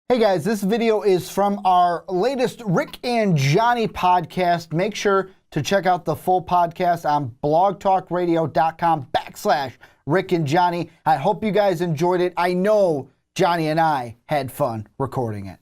Hey guys, this video is from our latest Rick and Johnny podcast. Make sure to check out the full podcast on blogtalkradio.com/Rick and Johnny. I hope you guys enjoyed it. I know Johnny and I had fun recording it.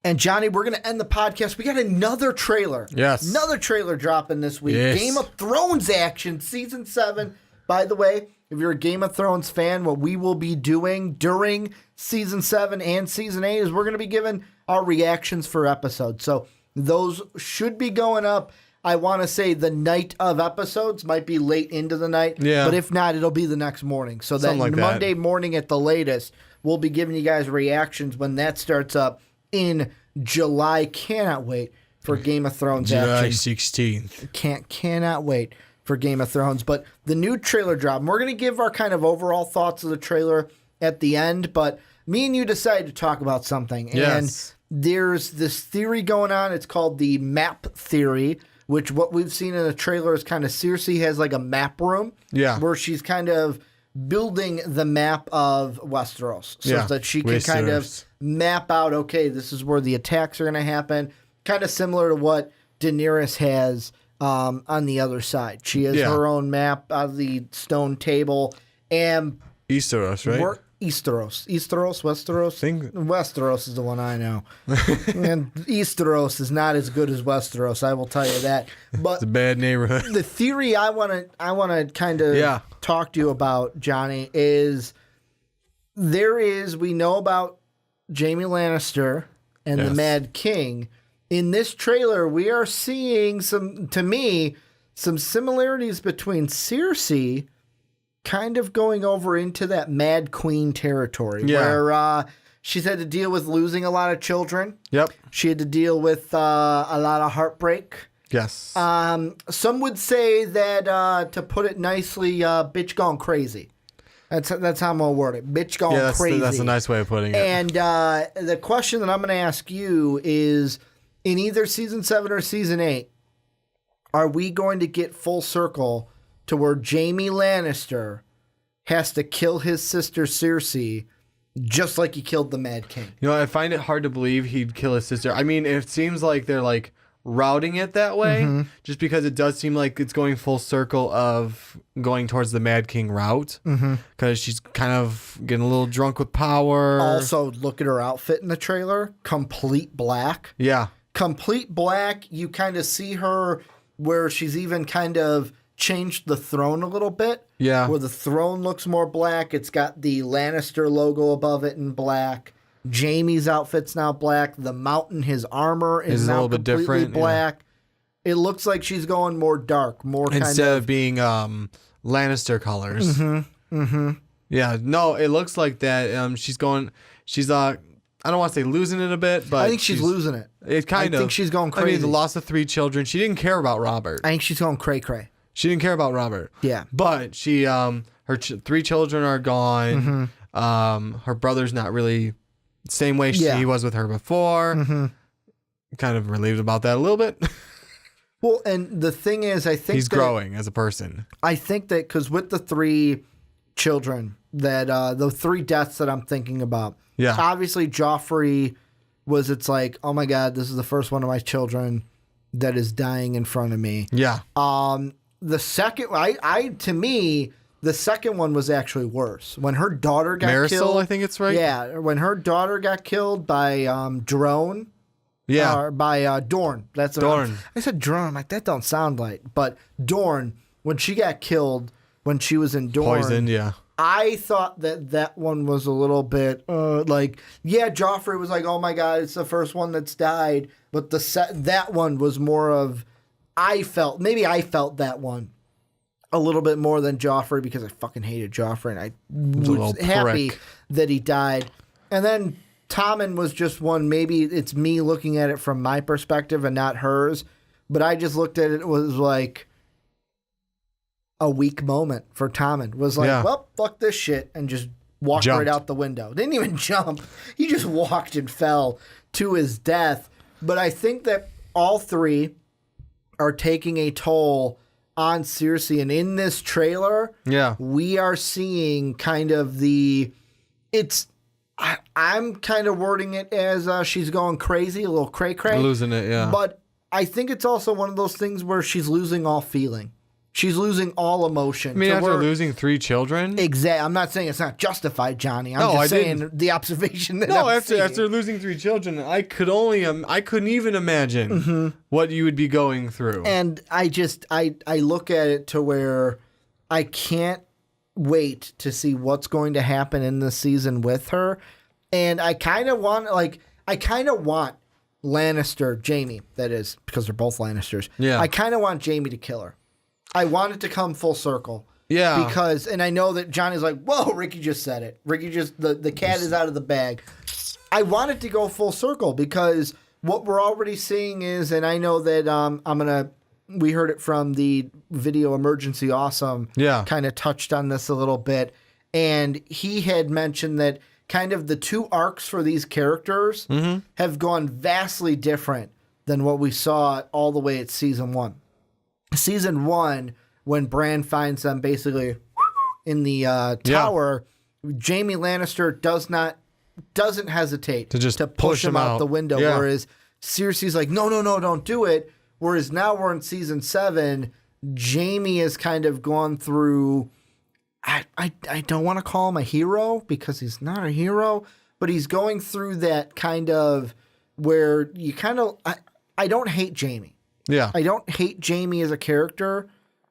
And Johnny, we're going to end the podcast. We got another trailer. Yes. Another trailer dropping this week. Yes. Game of Thrones action, season 7. By the way, if you're a Game of Thrones fan, what we will be doing during season 7 and season 8 is we're going to be giving our reactions for episodes. So those should be going up. I want to say the night of episodes might be late into the night. Yeah. But if not, it'll be the next morning. So that Something like Monday morning at the latest, we'll be giving you guys reactions when that starts up in July. Cannot wait for Game of Thrones July action. 16th. Cannot wait for Game of Thrones. But the new trailer drop, and we're going to give our kind of overall thoughts of the trailer at the end, but me and you decided to talk about something. Yes. And there's this theory going on. It's called the Map Theory, which what we've seen in the trailer is kind of Cersei has like a map room. Yeah. Where she's kind of building the map of Westeros so that she can kind of map out, okay, this is where the attacks are going to happen. Kind of similar to what Daenerys has on the other side. She has her own map out of the stone table. And Easteros, right? Westeros. Westeros is the one I know. And Easteros is not as good as Westeros, I will tell you that. But It's a bad neighborhood. the theory I want to kind of talk to you about, Johnny, is we know about Jaime Lannister and the Mad King. In this trailer, we are seeing some similarities between Cersei kind of going over into that Mad Queen territory where she's had to deal with losing a lot of children. Yep. She had to deal with a lot of heartbreak. Yes. Some would say that, to put it nicely, bitch gone crazy. That's how I'm going to word it. Bitch gone crazy. That's a nice way of putting it. And the question that I'm going to ask you is, in either season 7 or season 8, are we going to get full circle to where Jaime Lannister has to kill his sister Cersei just like he killed the Mad King? You know, I find it hard to believe he'd kill his sister. I mean, it seems like they're like routing it that way just because it does seem like it's going full circle of going towards the Mad King route because she's kind of getting a little drunk with power. Also, look at her outfit in the trailer. Complete black. Yeah. Complete black. You kind of see her where she's even kind of changed the throne a little bit. Yeah. Where the throne looks more black. It's got the Lannister logo above it in black. Jaime's outfit's now black. The mountain, his armor is now completely black. Yeah. It looks like she's going more dark, more instead of being Lannister colors. Yeah. No, it looks like that. She's I don't want to say losing it a bit, but I think she's losing it. I think she's going crazy. I mean, the loss of 3 children. She didn't care about Robert. I think she's going cray-cray. She didn't care about Robert. Yeah. But she, her 3 children are gone. Her brother's not really the same way he was with her before. Kind of relieved about that a little bit. Well, and the thing is, I think he's growing as a person. I think that because with the 3 children, that the 3 deaths that I'm thinking about, obviously Joffrey it's like, oh my God, this is the first one of my children that is dying in front of me. Yeah. The second, to me, the second one was actually worse. When her daughter got killed. I think it's right. Yeah, when her daughter got killed by Drone. Yeah. Or by Dorne. That's Dorne. I said Drone. I'm like, that don't sound right. But Dorne, when she got killed, when she was in Dorne. Poisoned, yeah. I thought that one was a little bit Joffrey was like, oh my God, it's the first one that's died. But that one was more of, I felt that one a little bit more than Joffrey because I fucking hated Joffrey and I was happy that he died. And then Tommen was just one, maybe it's me looking at it from my perspective and not hers, but I just looked at it was like a weak moment for Tommen. Was like, well, fuck this shit, and just walked right out the window. Didn't even jump. He just walked and fell to his death. But I think that all 3 are taking a toll on Cersei. And in this trailer, we are seeing kind of I'm kind of wording it as she's going crazy, a little cray-cray. Losing it, yeah. But I think it's also one of those things where she's losing all feeling. She's losing all emotion. I mean, after losing 3 children? Exactly. I'm not saying it's not justified, Johnny. I'm No, just I saying didn't. the observation that No, I'm after losing 3 children, I couldn't even imagine what you would be going through. And I look at it to where I can't wait to see what's going to happen in this season with her. And I kind of want Lannister, Jaime, that is, because they're both Lannisters. Yeah. I kind of want Jaime to kill her. I want it to come full circle. Yeah. Because, and I know that Johnny's like, whoa, Ricky just said it. Ricky just, the cat is out of the bag. I want it to go full circle because what we're already seeing is, and I know that we heard it from the video Emergency Awesome. Yeah. Kind of touched on this a little bit. And he had mentioned that kind of the 2 arcs for these characters have gone vastly different than what we saw all the way at season 1. Season 1, when Bran finds them basically in the tower, Jaime Lannister doesn't hesitate to push him out the window. Yeah. Whereas Cersei's like, no, don't do it. Whereas now we're in season 7, Jaime has kind of gone through. I don't want to call him a hero because he's not a hero, but he's going through that kind of where you kind of. I don't hate Jaime. Yeah. I don't hate Jaime as a character.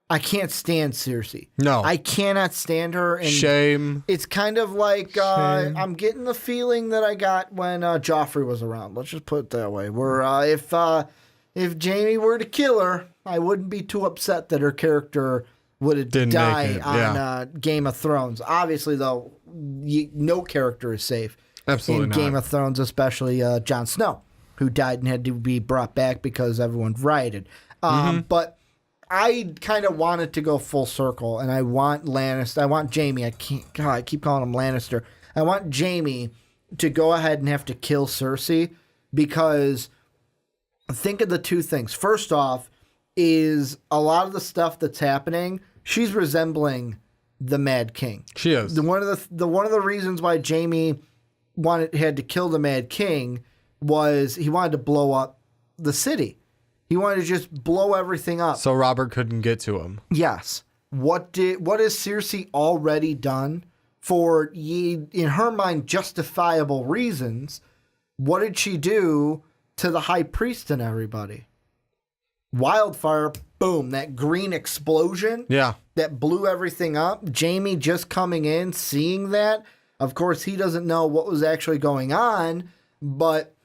I can't stand Cersei. No. I cannot stand her. And Shame. it's kind of like I'm getting the feeling that I got when Joffrey was around. Let's just put it that way. Where if Jaime were to kill her, I wouldn't be too upset that her character would die on Game of Thrones. Obviously, though, no character is safe Absolutely in not. Game of Thrones, especially Jon Snow, who died and had to be brought back because everyone rioted. But I kind of want it to go full circle, and I want Lannister. I want Jaime. I keep calling him Lannister. I want Jaime to go ahead and have to kill Cersei because think of the 2 things. First off, is a lot of the stuff that's happening. She's resembling the Mad King. She is. One of the reasons why Jaime had to kill the Mad King was he wanted to blow up the city. He wanted to just blow everything up. So Robert couldn't get to him. Yes. What has Cersei already done for, in her mind, justifiable reasons? What did she do to the High Priest and everybody? Wildfire, boom, that green explosion that blew everything up. Jaime just coming in, seeing that. Of course, he doesn't know what was actually going on, but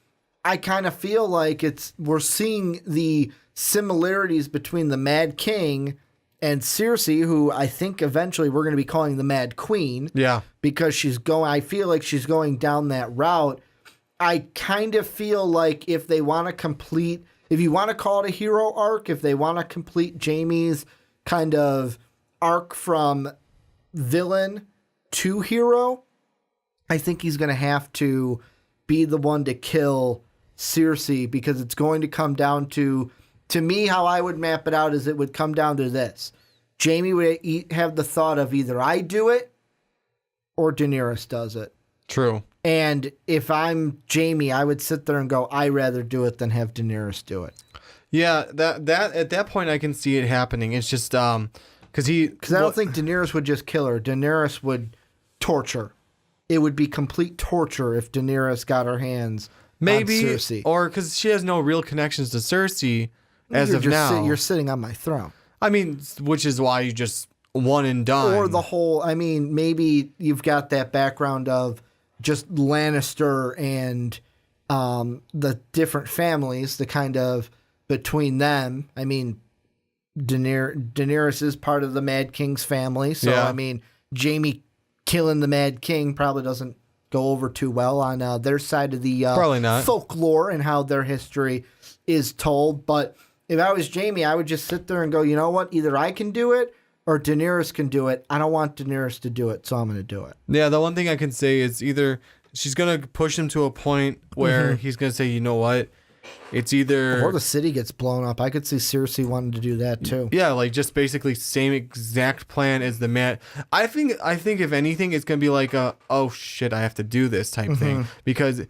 I kind of feel like we're seeing the similarities between the Mad King and Cersei, who I think eventually we're going to be calling the Mad Queen. Yeah. Because I feel like she's going down that route. I kind of feel like if you want to call it a hero arc, if they want to complete Jaime's kind of arc from villain to hero, I think he's going to have to be the one to kill Cersei because it's going to come down to me, how I would map it out is it would come down to this. Jaime would have the thought of either I do it or Daenerys does it. True. And if I'm Jaime, I would sit there and go, I'd rather do it than have Daenerys do it. Yeah, that at that point I can see it happening. It's just because I don't think Daenerys would just kill her. Daenerys would torture. It would be complete torture if Daenerys got her hands on Cersei. Or because she has no real connections to Cersei You're now. You're sitting on my throne. I mean, which is why you just one and done. Or the whole, maybe you've got that background of just Lannister and the different families, the kind of between them. I mean, Daenerys is part of the Mad King's family. So, yeah. Jaime killing the Mad King probably doesn't go over too well on their side of the probably not. Folklore and how their history is told. But if I was Jaime, I would just sit there and go, you know what? Either I can do it or Daenerys can do it. I don't want Daenerys to do it, so I'm going to do it. Yeah, the one thing I can say is either she's going to push him to a point where he's going to say, you know what? It's either Or the city gets blown up. I could see Cersei wanting to do that too. yeah, like just basically same exact plan as the man. I think if anything, it's gonna be like a oh shit, I have to do this type thing because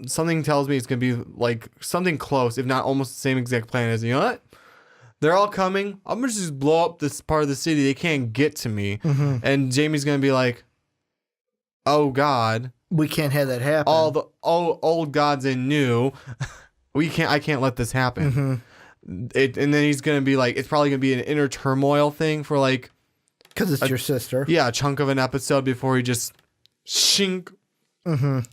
something tells me it's gonna be like something close, if not almost the same exact plan as you know what. They're all coming. I'm gonna just blow up this part of the city. They can't get to me. And Jaime's gonna be like, "Oh God, we can't have that happen. all the old gods and new. I can't let this happen." And then he's gonna be like, it's probably gonna be an inner turmoil thing for like, because it's your sister. yeah, a chunk of an episode before he just shink. And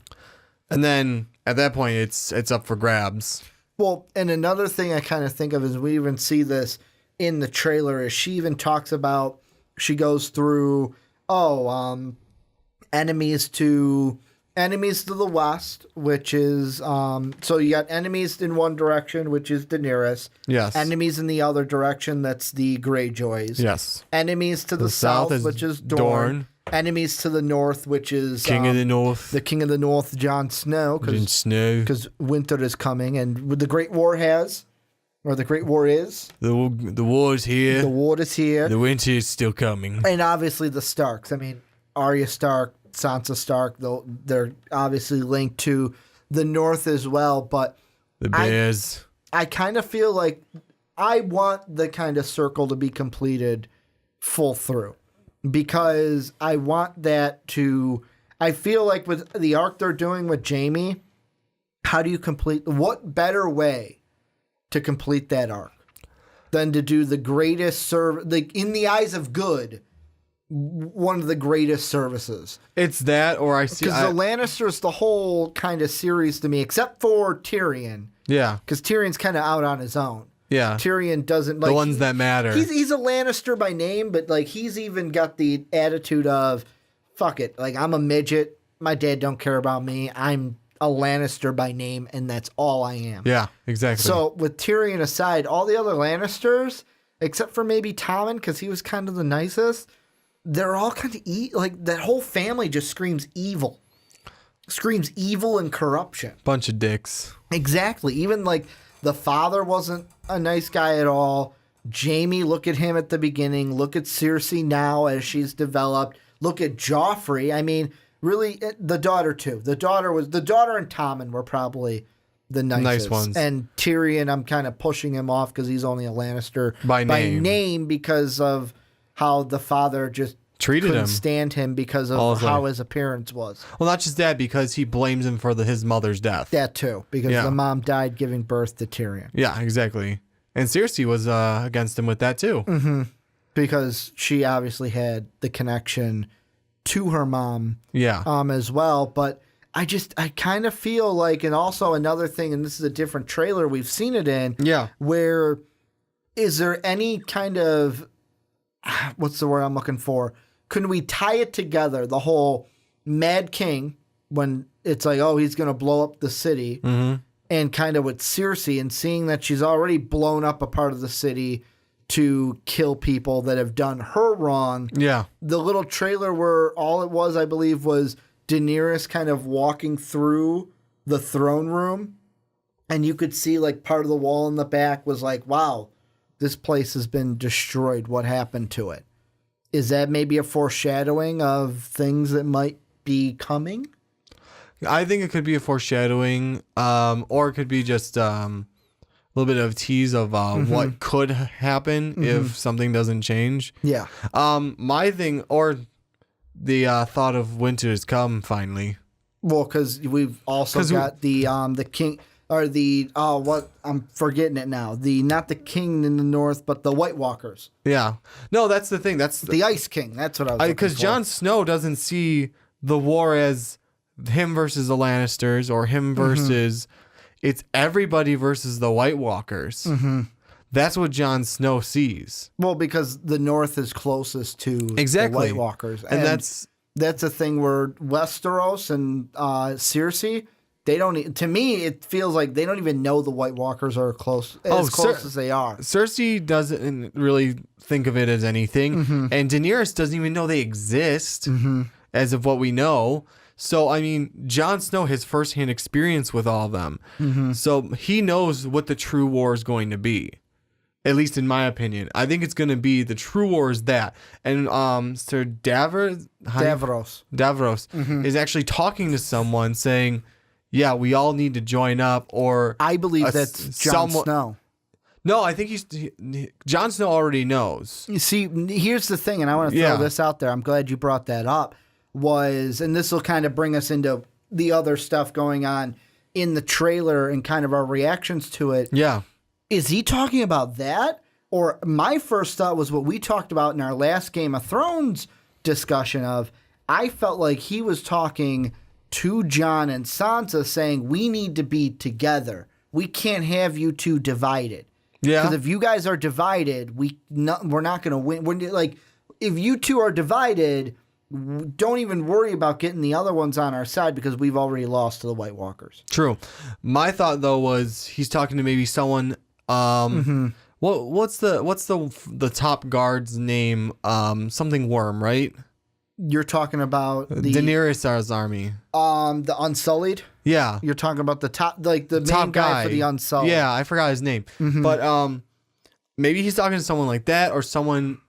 then at that point, it's up for grabs. Well, and another thing I kind of think of is we even see this in the trailer is she even talks about, she goes through, enemies to the west, which is, so you got enemies in one direction, which is Daenerys. Yes. Enemies in the other direction, that's the Greyjoys. Yes. Enemies to the south, which is Dorne. Enemies to the north, which is King of the North. the King of the North, Jon Snow. Jon Snow. Because winter is coming, and the Great War is. The war is here. The war is here. The winter is still coming. And obviously the Starks. I mean, Arya Stark, Sansa Stark, they're obviously linked to the north as well. But The bears. I kind of feel like I want the kind of circle to be completed full through. Because I want that to... I feel like with the arc they're doing with Jaime, how do you complete... What better way to complete that arc than to do the greatest in the eyes of good, one of the greatest services? It's that, or I see... Because the Lannisters, the whole kind of series to me, except for Tyrion. Yeah. Because Tyrion's kind of out on his own. Yeah. Tyrion doesn't like the ones that matter. He's a Lannister by name, but like he's even got the attitude of fuck it. Like I'm a midget. My dad don't care about me. I'm a Lannister by name, and that's all I am. Yeah, exactly. So with Tyrion aside, all the other Lannisters, except for maybe Tommen, because he was kind of the nicest, they're all kind of like that whole family just screams evil. Screams evil and corruption. Bunch of dicks. Exactly. Even like the father wasn't a nice guy at all. Jaime, look at him at the beginning. Look at Cersei now as she's developed. Look at Joffrey. I mean, really, the daughter too. The daughter and Tommen were probably the nicest. Nice ones. And Tyrion, I'm kind of pushing him off because he's only a Lannister by name because of how the father just treated couldn't him. Stand him because of how his appearance was. Well, not just that, because he blames him for his mother's death. That too, because the mom died giving birth to Tyrion. Yeah, exactly. And Cersei was against him with that too. Mm-hmm. Because she obviously had the connection to her mom as well. But I kind of feel like, and also another thing, and this is a different trailer we've seen it in, where is there any kind of, what's the word I'm looking for? Can we tie it together, the whole Mad King, when it's like, oh, he's going to blow up the city, and kind of with Cersei and seeing that she's already blown up a part of the city to kill people that have done her wrong. Yeah. The little trailer where all it was, I believe, was Daenerys kind of walking through the throne room, and you could see like part of the wall in the back was like, wow, this place has been destroyed. What happened to it? Is that maybe a foreshadowing of things that might be coming? I think it could be a foreshadowing, or it could be just a little bit of tease of what could happen if something doesn't change. Yeah. My thing, or the thought of winter has come finally. Well, because we've also got the king. Or I'm forgetting it now. Not the king in the north, but the White Walkers. Yeah. No, that's the thing. That's the Ice King. That's what I was because Jon Snow doesn't see the war as him versus the Lannisters or him versus... It's everybody versus the White Walkers. That's what Jon Snow sees. Well, because the north is closest to the White Walkers. And that's a thing where Westeros and Cersei... They don't. To me, it feels like they don't even know the White Walkers are close as they are. Cersei doesn't really think of it as anything, and Daenerys doesn't even know they exist, as of what we know. So, I mean, Jon Snow has firsthand experience with all of them. So he knows what the true war is going to be. At least in my opinion. I think it's going to be the true war is that. And Sir Davros is actually talking to someone saying, yeah, we all need to join up. Or I believe that's Jon Snow. No, I think Jon Snow already knows. You see, here's the thing, and I want to throw this out there. I'm glad you brought that up. And this will kind of bring us into the other stuff going on in the trailer and kind of our reactions to it. Yeah. Is he talking about that? Or my first thought was what we talked about in our last Game of Thrones discussion of, I felt like he was talking to Jon and Sansa saying, we need to be together. We can't have you two divided. Yeah. Because if you guys are divided, we're not going to win. If you two are divided, don't even worry about getting the other ones on our side because we've already lost to the White Walkers. True. My thought though was he's talking to maybe someone. What's the top guard's name? Something Worm, right? You're talking about the Daenerys' army. The Unsullied. Yeah. You're talking about the top, like the top main guy for the Unsullied. Yeah, I forgot his name. But maybe he's talking to someone like that or someone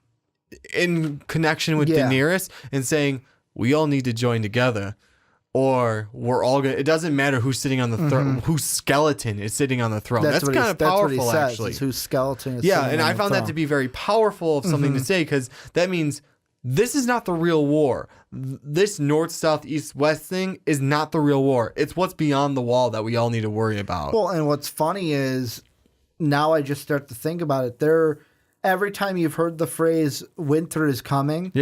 in connection with Daenerys and saying, we all need to join together or we're all going to, it doesn't matter who's sitting on the throne, whose skeleton is sitting on the throne. That's kind of powerful, actually. Whose skeleton is yeah, sitting and on I the found throne. that to be very powerful of something to say because that means this is not the real war. This north, south, east, west thing is not the real war. It's what's beyond the wall that we all need to worry about. Well, and what's funny is now I just start to think about it. Every time you've heard the phrase winter is coming,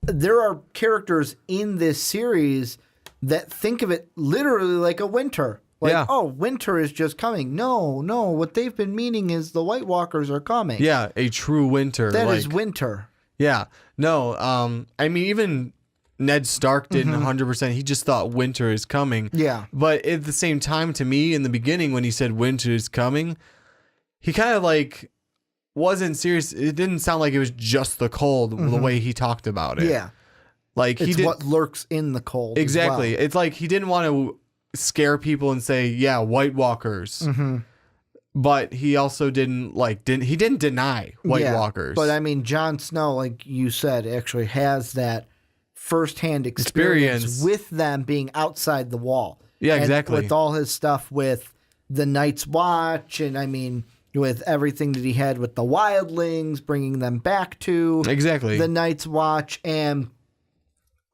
there are characters in this series that think of it literally like a winter. Like, oh, winter is just coming. No, what they've been meaning is the White Walkers are coming. Yeah, a true winter. That is winter. Yeah. No, I mean, even Ned Stark didn't 100%. He just thought winter is coming. Yeah. But at the same time, to me, in the beginning, when he said winter is coming, he kind of like wasn't serious. It didn't sound like it was just the cold the way he talked about it. Yeah. Like it's what lurks in the cold. Exactly. As well. It's like he didn't want to scare people and say, yeah, White Walkers. But he also didn't deny White Walkers. But I mean, Jon Snow, like you said, actually has that firsthand experience with them being outside the wall. Yeah, and exactly. with all his stuff with the Night's Watch, and I mean, with everything that he had with the wildlings, bringing them back to the Night's Watch, and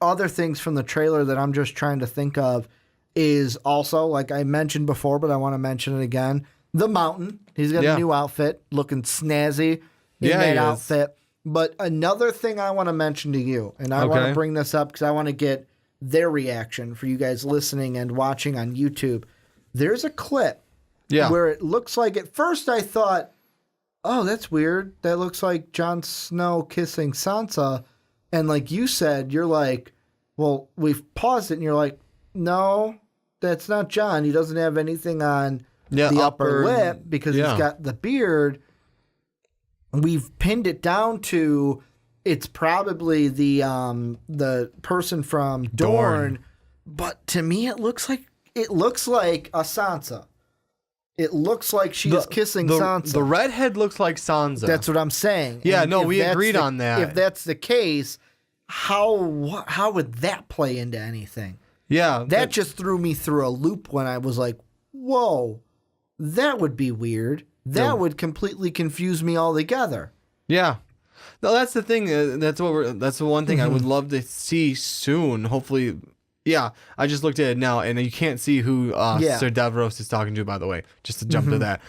other things from the trailer that I'm just trying to think of is also, like I mentioned before, but I want to mention it again, the Mountain. He's got a new outfit, looking snazzy in that outfit. But another thing I want to mention to you, and I want to bring this up because I want to get their reaction for you guys listening and watching on YouTube. There's a clip where it looks like, at first I thought, oh, that's weird. That looks like Jon Snow kissing Sansa. And like you said, you're like, well, we've paused it, and you're like, no, that's not Jon. He doesn't have anything on the upper lip because he's got the beard. We've pinned it down to it's probably the person from Dorne. But to me, it looks like a Sansa. It looks like she's kissing Sansa. The redhead looks like Sansa. That's what I'm saying. Yeah, and no, we agreed on that. If that's the case, how would that play into anything? Yeah. That just threw me through a loop when I was like, whoa, that would be weird. That would completely confuse me altogether. Yeah. No, that's the thing. That's the one thing I would love to see soon. Hopefully. Yeah, I just looked at it now, and you can't see who Sir Davros is talking to, by the way, just to jump to that.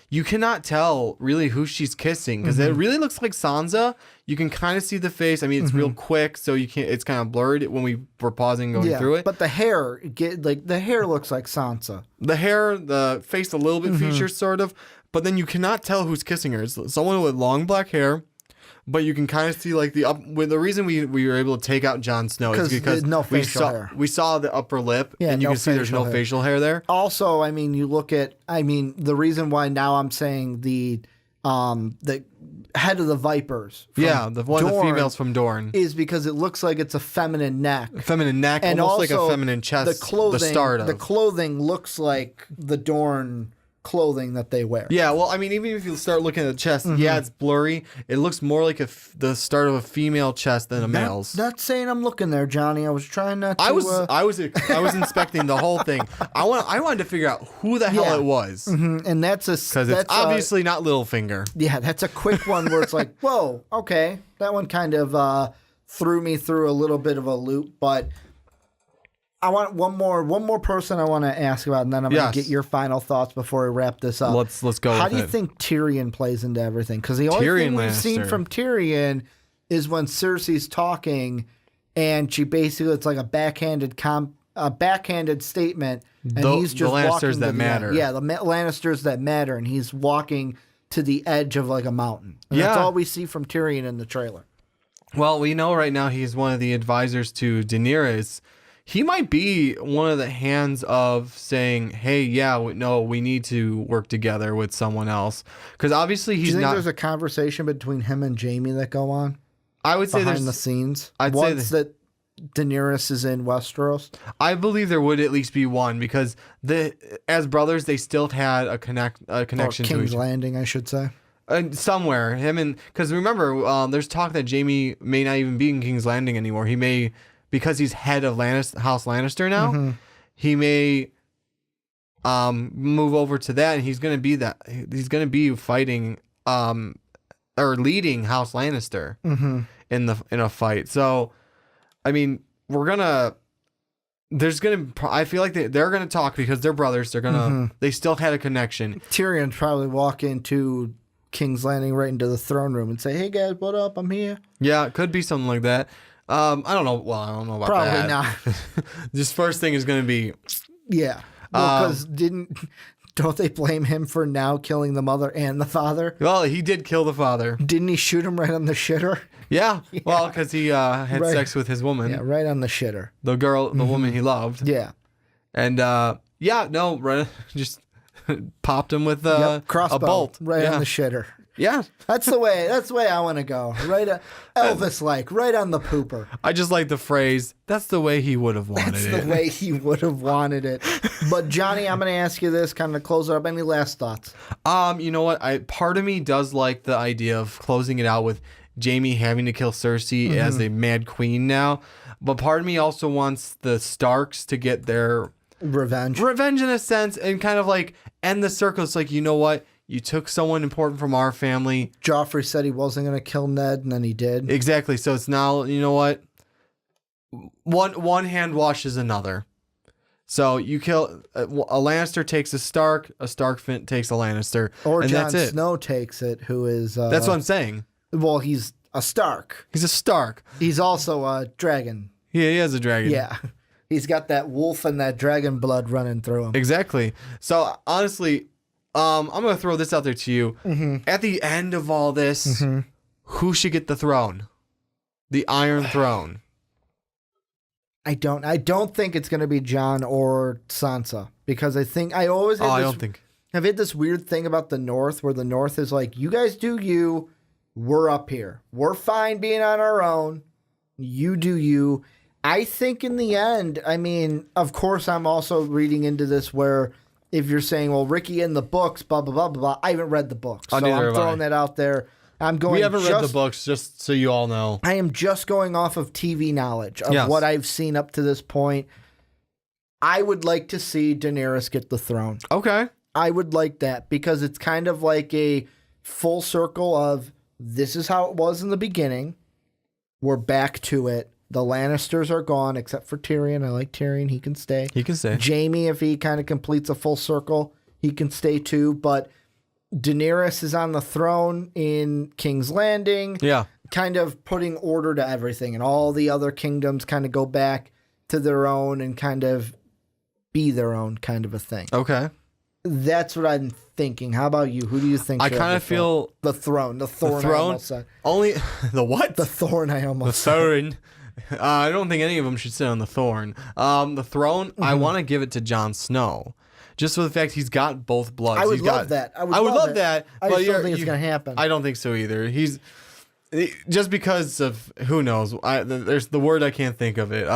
You cannot tell really who she's kissing, because it really looks like Sansa. You can kind of see the face. I mean, it's real quick, so you can't. It's kind of blurred when we were pausing going through it. But the hair, the hair looks like Sansa. The hair, the face a little bit features, sort of, but then you cannot tell who's kissing her. It's someone with long black hair. But you can kind of see like the reason we were able to take out Jon Snow is because no facial hair. We saw the upper lip, and you can see there's no facial hair there. Also, I mean, you look at, the reason why now I'm saying the head of the Vipers. Yeah, one of the females from Dorne. Is because it looks like it's a feminine neck. Feminine neck, and almost like a feminine chest. The clothing, the clothing looks like the Dorne clothing that they wear. Yeah, well, I mean, even if you start looking at the chest, yeah, it's blurry. It looks more like the start of a female chest than a male's. Not saying I'm looking there, Johnny. I was trying not to. I was inspecting the whole thing. I wanted to figure out who the hell it was, and that's because it's obviously not Littlefinger. Yeah, that's a quick one where it's like, whoa, okay, that one kind of threw me through a little bit of a loop, but. I want one more person I want to ask about, and then I'm going to get your final thoughts before we wrap this up. Let's go. How do you think Tyrion plays into everything? Because the only thing we've seen from Tyrion is when Cersei's talking, and she basically it's like a backhanded statement, and he's just the Lannisters walking that matter. Yeah, the Lannisters that matter, and he's walking to the edge of like a mountain. And that's all we see from Tyrion in the trailer. Well, we know right now he's one of the advisors to Daenerys. He might be one of the hands of saying, "Hey, we need to work together with someone else." Because obviously he's not. Do you think there's a conversation between him and Jaime that go on? I would say behind the scenes. I'd say that Daenerys is in Westeros. I bbelieve there would at least be one because as brothers they still had a connection or King's Landing, I should say. Somewhere because remember, there's talk that Jaime may not even be in King's Landing anymore. He may. Because he's head of House Lannister now, he may move over to that, and he's going to be that. He's going to be fighting or leading House Lannister in a fight. So, I mean, I feel like they're gonna talk because they're brothers. They're gonna. They still had a connection. Tyrion's probably walk into King's Landing right into the throne room and say, "Hey guys, what up? I'm here." Yeah, it could be something like that. I don't know. Well, I don't know about that. Probably not. Just first thing is going to be. Yeah. Because don't they blame him for now killing the mother and the father? Well, he did kill the father. Didn't he shoot him right on the shitter? Yeah. Well, because he had sex with his woman. Yeah, right on the shitter. The girl, the woman he loved. Yeah. And just popped him with a bolt right on the shitter. Yeah, that's the way I want to go. Right, Elvis-like, right on the pooper. I just like the phrase. That's the way he would have wanted it. That's the way he would have wanted it. But Johnny, I'm going to ask you this, kind of close it up. Any last thoughts? You know what? Part of me does like the idea of closing it out with Jaime having to kill Cersei as a mad queen now, but part of me also wants the Starks to get their revenge in a sense, and kind of like end the circle. It's like, you know what? You took someone important from our family. Joffrey said he wasn't going to kill Ned, and then he did. Exactly. So it's now, you know what? One hand washes another. So you kill a Lannister takes a Stark takes a Lannister, or Jon Snow takes it. Who is? That's what I'm saying. Well, he's a Stark. He's a Stark. He's also a dragon. Yeah, he has a dragon. Yeah. He's got that wolf and that dragon blood running through him. Exactly. So honestly, I'm going to throw this out there to you. At the end of all this, who should get the throne? The Iron Throne. I don't think it's going to be Jon or Sansa, because I think I always have I've had this weird thing about the North, where the North is like, you guys do you, we're up here. We're fine being on our own. You do you. I think in the end, I mean, of course, I'm also reading into this where if you're saying, well, Ricky in the books, blah, blah, blah, blah, blah. I haven't read the books. So I'm throwing that out there. We haven't read the books, just so you all know. I am just going off of TV knowledge of what I've seen up to this point. I would like to see Daenerys get the throne. Okay. I would like that, because it's kind of like a full circle of this is how it was in the beginning. We're back to it. The Lannisters are gone, except for Tyrion. I like Tyrion. He can stay. Jaime, if he kind of completes a full circle, he can stay too. But Daenerys is on the throne in King's Landing. Yeah. Kind of putting order to everything. And all the other kingdoms kind of go back to their own and kind of be their own kind of a thing. Okay. That's what I'm thinking. How about you? Who do you think? I kind of feel the throne. The thorn. The throne. I almost said. Only the what? The thorn. I almost the thorn. I don't think any of them should sit on the throne. The throne, I want to give it to Jon Snow. Just for the fact he's got both bloods. I would love that. I would love that. I just don't think it's going to happen. I don't think so either. Just because of, who knows? There's the word I can't think of it.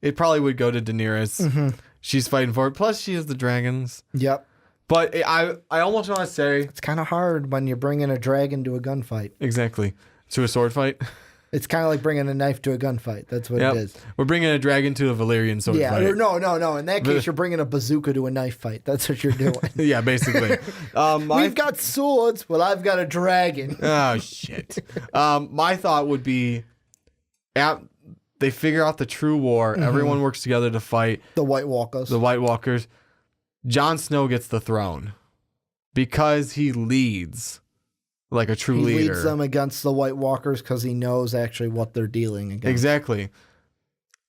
It probably would go to Daenerys. She's fighting for it. Plus, she has the dragons. Yep. But I almost want to say... It's kind of hard when you're bringing a dragon to a gunfight. Exactly. To a sword fight. It's kind of like bringing a knife to a gunfight. That's what it is. We're bringing a dragon to a Valyrian sword fight. Yeah, no. In that case, you're bringing a bazooka to a knife fight. That's what you're doing. Yeah, basically. We've got swords. Well, I've got a dragon. Oh, shit. My thought would be, they figure out the true war. Everyone works together to fight. The White Walkers. Jon Snow gets the throne because he leads. Like a true leader. He leads them against the White Walkers because he knows actually what they're dealing against. Exactly.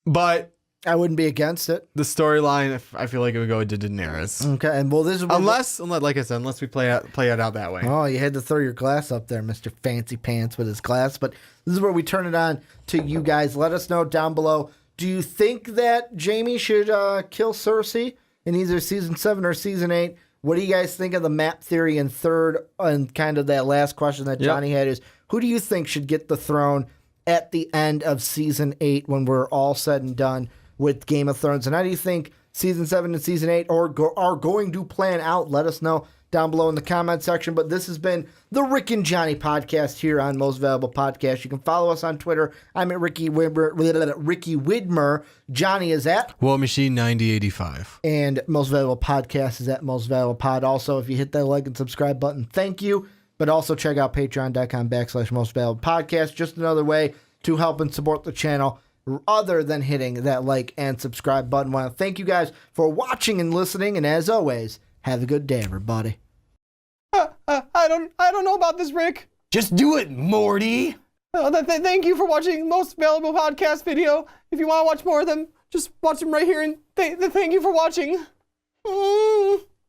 But I wouldn't be against it. The storyline, I feel like it would go to Daenerys. Okay, and well, this is unless, like I said, unless we play it out that way. Oh, you had to throw your glass up there, Mr. Fancy Pants with his glass. But this is where we turn it on to you guys. Let us know down below. Do you think that Jaime should kill Cersei in either season 7 or season 8? What do you guys think of the map theory in third? And kind of that last question that Johnny had is, who do you think should get the throne at the end of season 8 when we're all said and done with Game of Thrones? And how do you think season 7 and season 8 are going to plan out? Let us know down below in the comment section. But this has been the Rick and Johnny podcast here on Most Valuable Podcast. You can follow us on Twitter. I'm at Ricky Widmer. Johnny is at War Machine 9085. And Most Valuable Podcast is at Most Valuable Pod. Also, if you hit that like and subscribe button, thank you. But also check out patreon.com/Most Valuable Podcast. Just another way to help and support the channel other than hitting that like and subscribe button. I want to thank you guys for watching and listening. And as always, have a good day, everybody. I don't know about this, Rick. Just do it, Morty. Thank you for watching Most Valuable Podcast video. If you want to watch more of them, just watch them right here. And thank you for watching.